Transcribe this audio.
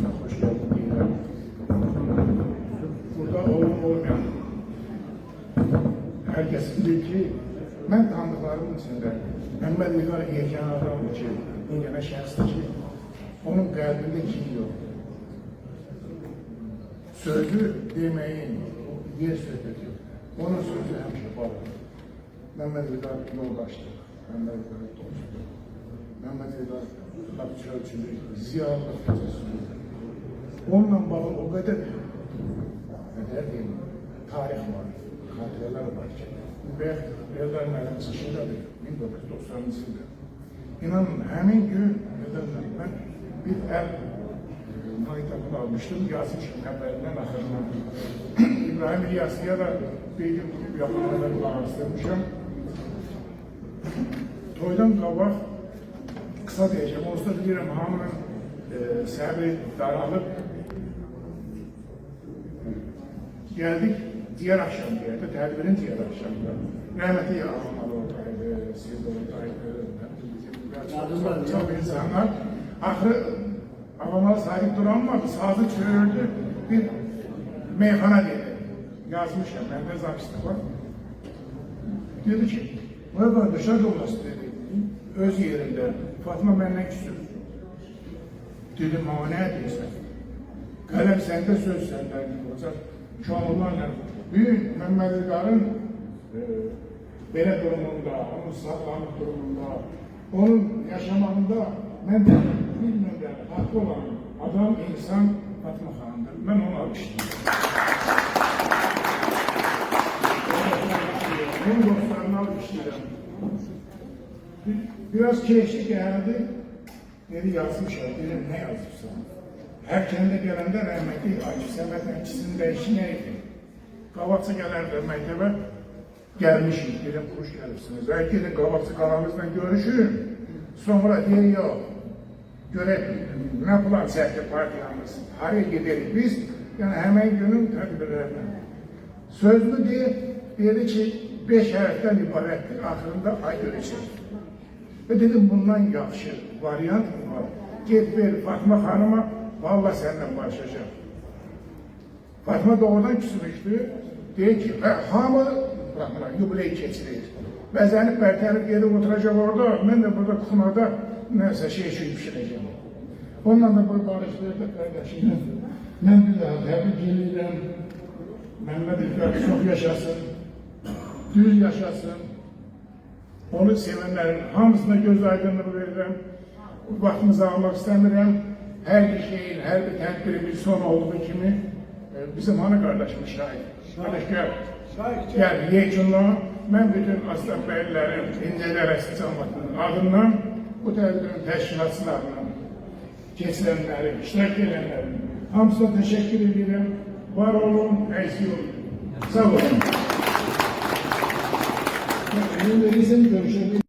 Hepsine hoş geldin diyelim. Burada olmayan herkes bilir ki ben tanıdıklarımın içinde Mehmet İlgar erken adamdır ki, yine şəxsdir ki, onun qəlbində kim yok. Sözü demeyin, yer söhbəti yok. Onun sözü həmişə bağlı. Mehmet İlgar yoldaşdır, Mehmet İlgar dostdur. Mehmet İlgar çölçülük, ziyarlıq keçəsidir. Onunla bağlı o kadar diyeyim, tarih var, xatirələr var ki, və Eldar mənim çıxışındadır, 1990-cı ildə. İnanın, həmin gün ben bir ev manitabını almıştım, Yasin Şəmkəbəlindən axırından. İbrahim İlyası'ya da bir gün gibi yapımlarını bağıştırmışım. Toydan qabaq, kısa diyeceğim, olsa bilirim hamının səbri daralıp geldik diğer akşam geldi, tedbirin diğer akşamda. Rahmetli ağamalı oradaydı, siz de oradaydı. Çok insanlar. Ahırı ağamalı sahip duranmadı, sazı çığırdı, bir meyhana dedi. Yazmışım, bende zapislik var. Dedi ki, bu kardeşler olması dedi, öz yerinde, Fatma benden küsür. Dedim, ama ne diyorsun? Kalem sende, söz senden olacak. Çoğunlarla büyük Mehmet İlgar'ın belə durumunda, onun sağlamlık durumunda, onun yaşamında ben de bilmeden haklı olan adam, insan Fatma Xanım'dır. Ben onu alıştım. Onun dostlarını alıştım. Biraz keyifli geldi. Dedi yazmışlar, dedim ne yazmışsın? Her kendi gelende rahmetli Akif Səmədin ikisinin işi neydi? Qavaqçı gələrdi məktəbə, gəlmişik, dedim, xoş gəlirsiniz. Gidin Qavaqçı qaramızla görüşün, sonra deyək, yox, görək, nə plan çəkdi partiyamız, haraya giderik biz, yəni həmən günün tədbirlərinə. Sözlü dedi ki, 5 hərfdən ibarətdir, axırında ay görəcək. Və dedim, bundan yaxşı variant var. Get ver Fatma Xanıma, vallahi senden başlayacağım. Fatma doğrudan küsmüştü. Deyir ki, hamı yubileyi keçirir. Bəzənib bərtənib gedib oturacaq orada, mən də burada kuxunada nəsə şey pişirəcəm. Onunla da bu barışlarda qardaşıyla mən bir daha təbrik edirəm. Mehmet İlgar çox yaşasın, düz yaşasın. Onu sevenlerin hamısına göz aydınlığı verirəm. Vaxtımızı almaq istəmirəm. Her bir şeyin, her bir tedbirin bir son olduğu kimi bizim hanı kardeşimiz şahit. Kardeş gel. Gel, yekunla ben bütün aslan beylerin, İncələr Əski Cəmiyyətinin adından bu tədbirin təşkilatçılarına, keçilenlerin, iştirak edenlerin hamısına teşekkür ederim. Var olun, eksik olun. Sağ olun. Ürün verirsen görüşelim.